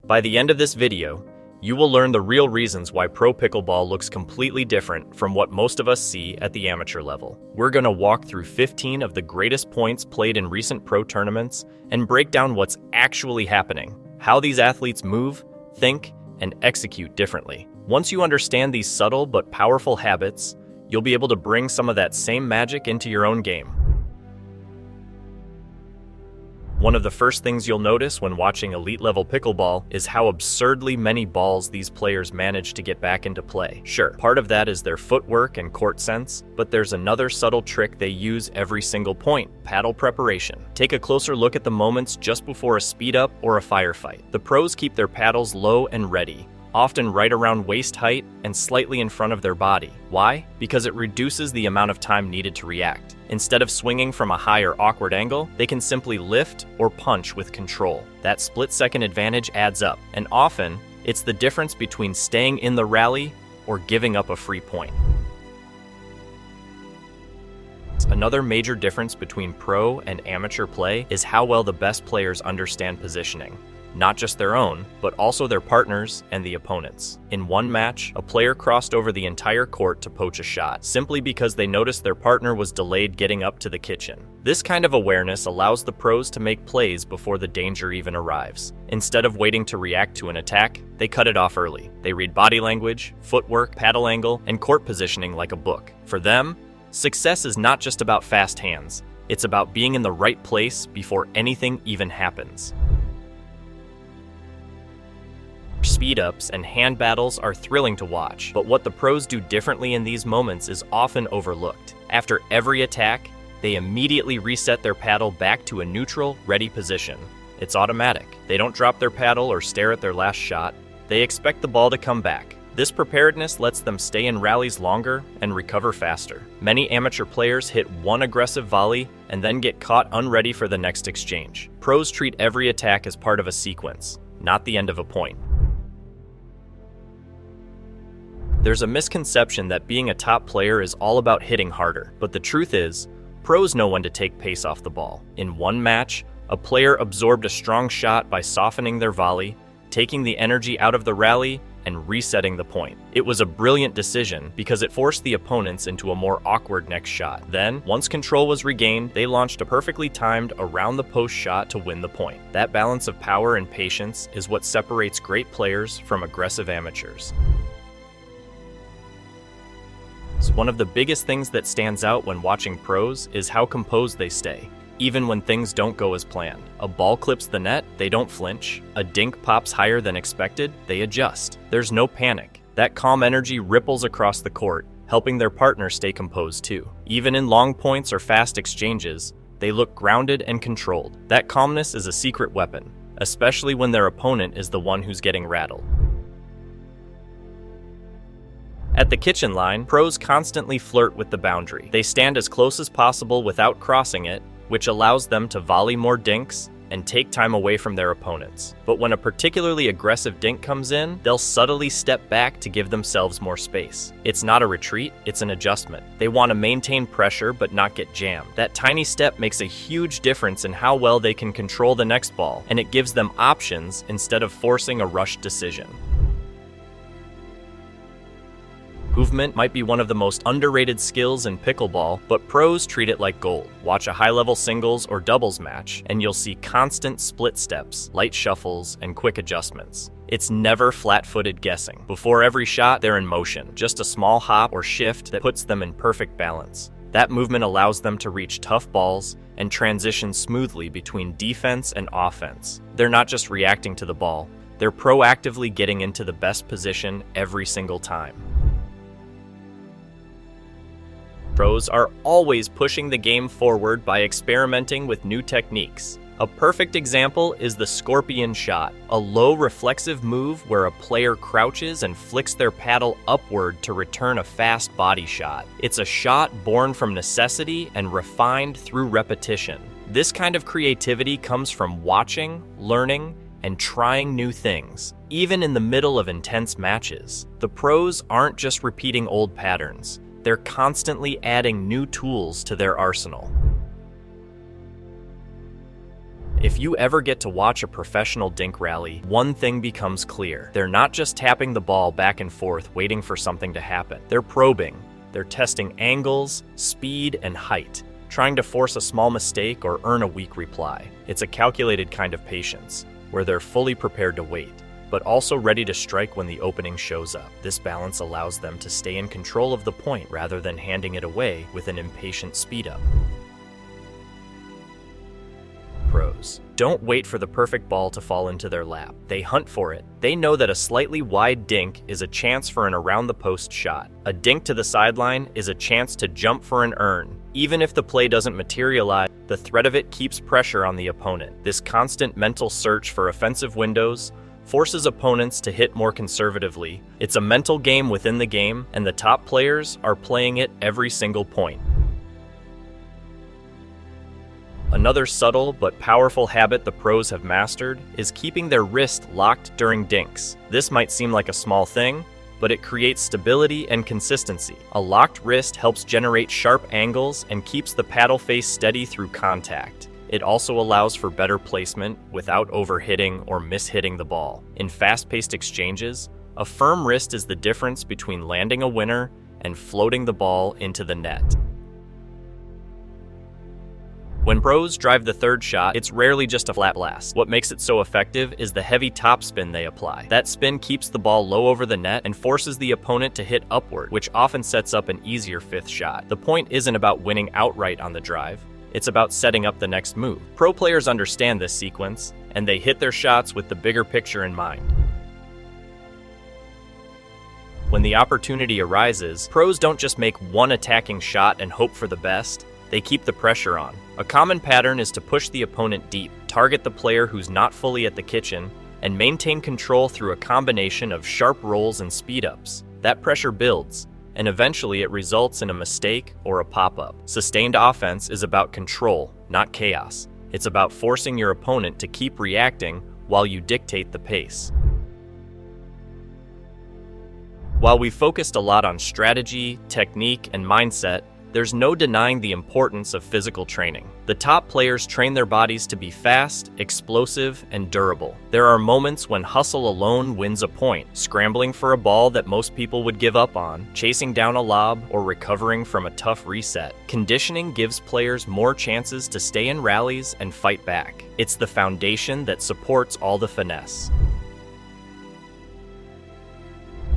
By the end of this video, you will learn the real reasons why pro pickleball looks completely different from what most of us see at the amateur level. We're going to walk through 15 of the greatest points played in recent pro tournaments and break down what's actually happening, how these athletes move, think, and execute differently. Once you understand these subtle but powerful habits, you'll be able to bring some of that same magic into your own game. One of the first things you'll notice when watching elite-level pickleball is how absurdly many balls these players manage to get back into play. Sure, part of that is their footwork and court sense, but there's another subtle trick they use every single point: paddle preparation. Take a closer look at the moments just before a speed-up or a firefight. The pros keep their paddles low and ready, often right around waist height and slightly in front of their body. Why? Because it reduces the amount of time needed to react. Instead of swinging from a high or awkward angle, they can simply lift or punch with control. That split-second advantage adds up, and often, it's the difference between staying in the rally or giving up a free point. Another major difference between pro and amateur play is how well the best players understand positioning. Not just their own, but also their partners and the opponents. In one match, a player crossed over the entire court to poach a shot, simply because they noticed their partner was delayed getting up to the kitchen. This kind of awareness allows the pros to make plays before the danger even arrives. Instead of waiting to react to an attack, they cut it off early. They read body language, footwork, paddle angle, and court positioning like a book. For them, success is not just about fast hands. It's about being in the right place before anything even happens. Speed-ups and hand battles are thrilling to watch, but what the pros do differently in these moments is often overlooked. After every attack, they immediately reset their paddle back to a neutral, ready position. It's automatic. They don't drop their paddle or stare at their last shot. They expect the ball to come back. This preparedness lets them stay in rallies longer and recover faster. Many amateur players hit one aggressive volley and then get caught unready for the next exchange. Pros treat every attack as part of a sequence, not the end of a point. There's a misconception that being a top player is all about hitting harder, but the truth is, pros know when to take pace off the ball. In one match, a player absorbed a strong shot by softening their volley, taking the energy out of the rally, and resetting the point. It was a brilliant decision because it forced the opponents into a more awkward next shot. Then, once control was regained, they launched a perfectly timed around the post shot to win the point. That balance of power and patience is what separates great players from aggressive amateurs. One of the biggest things that stands out when watching pros is how composed they stay, even when things don't go as planned. A ball clips the net, they don't flinch. A dink pops higher than expected, they adjust. There's no panic. That calm energy ripples across the court, helping their partner stay composed too. Even in long points or fast exchanges, they look grounded and controlled. That calmness is a secret weapon, especially when their opponent is the one who's getting rattled. At the kitchen line, pros constantly flirt with the boundary. They stand as close as possible without crossing it, which allows them to volley more dinks and take time away from their opponents. But when a particularly aggressive dink comes in, they'll subtly step back to give themselves more space. It's not a retreat, it's an adjustment. They want to maintain pressure but not get jammed. That tiny step makes a huge difference in how well they can control the next ball, and it gives them options instead of forcing a rushed decision. Movement might be one of the most underrated skills in pickleball, but pros treat it like gold. Watch a high-level singles or doubles match, and you'll see constant split steps, light shuffles, and quick adjustments. It's never flat-footed guessing. Before every shot, they're in motion, just a small hop or shift that puts them in perfect balance. That movement allows them to reach tough balls and transition smoothly between defense and offense. They're not just reacting to the ball, they're proactively getting into the best position every single time. Pros are always pushing the game forward by experimenting with new techniques. A perfect example is the scorpion shot, a low reflexive move where a player crouches and flicks their paddle upward to return a fast body shot. It's a shot born from necessity and refined through repetition. This kind of creativity comes from watching, learning, and trying new things, even in the middle of intense matches. The pros aren't just repeating old patterns. They're constantly adding new tools to their arsenal. If you ever get to watch a professional dink rally, one thing becomes clear. They're not just tapping the ball back and forth waiting for something to happen. They're probing. They're testing angles, speed, and height, trying to force a small mistake or earn a weak reply. It's a calculated kind of patience, where they're fully prepared to wait, but also ready to strike when the opening shows up. This balance allows them to stay in control of the point rather than handing it away with an impatient speed-up. Pros. Don't wait for the perfect ball to fall into their lap. They hunt for it. They know that a slightly wide dink is a chance for an around-the-post shot. A dink to the sideline is a chance to jump for an earn. Even if the play doesn't materialize, the threat of it keeps pressure on the opponent. This constant mental search for offensive windows forces opponents to hit more conservatively. It's a mental game within the game, and the top players are playing it every single point. Another subtle but powerful habit the pros have mastered is keeping their wrist locked during dinks. This might seem like a small thing, but it creates stability and consistency. A locked wrist helps generate sharp angles and keeps the paddle face steady through contact. It also allows for better placement without overhitting or mishitting the ball. In fast-paced exchanges, a firm wrist is the difference between landing a winner and floating the ball into the net. When pros drive the third shot, it's rarely just a flat blast. What makes it so effective is the heavy topspin they apply. That spin keeps the ball low over the net and forces the opponent to hit upward, which often sets up an easier fifth shot. The point isn't about winning outright on the drive. It's about setting up the next move. Pro players understand this sequence, and they hit their shots with the bigger picture in mind. When the opportunity arises, pros don't just make one attacking shot and hope for the best. They keep the pressure on. A common pattern is to push the opponent deep, target the player who's not fully at the kitchen, and maintain control through a combination of sharp rolls and speed-ups. That pressure builds, and eventually it results in a mistake or a pop-up. Sustained offense is about control, not chaos. It's about forcing your opponent to keep reacting while you dictate the pace. While we focused a lot on strategy, technique, and mindset, there's no denying the importance of physical training. The top players train their bodies to be fast, explosive, and durable. There are moments when hustle alone wins a point, scrambling for a ball that most people would give up on, chasing down a lob, or recovering from a tough reset. Conditioning gives players more chances to stay in rallies and fight back. It's the foundation that supports all the finesse.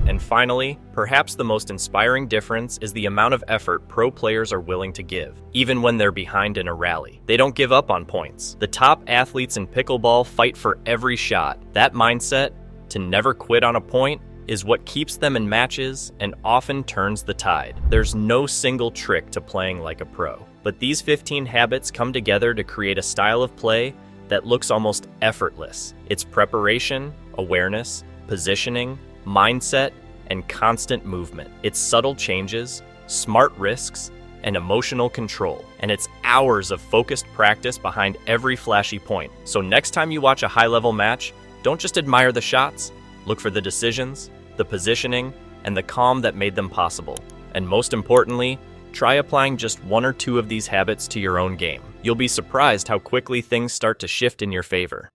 And finally, perhaps the most inspiring difference is the amount of effort pro players are willing to give, even when they're behind in a rally. They don't give up on points. The top athletes in pickleball fight for every shot. That mindset, to never quit on a point, is what keeps them in matches and often turns the tide. There's no single trick to playing like a pro, but these 15 habits come together to create a style of play that looks almost effortless. It's preparation, awareness, positioning, mindset, and constant movement. It's subtle changes, smart risks, and emotional control. And it's hours of focused practice behind every flashy point. So next time you watch a high-level match, don't just admire the shots. Look for the decisions, the positioning, and the calm that made them possible. And most importantly, try applying just one or two of these habits to your own game. You'll be surprised how quickly things start to shift in your favor.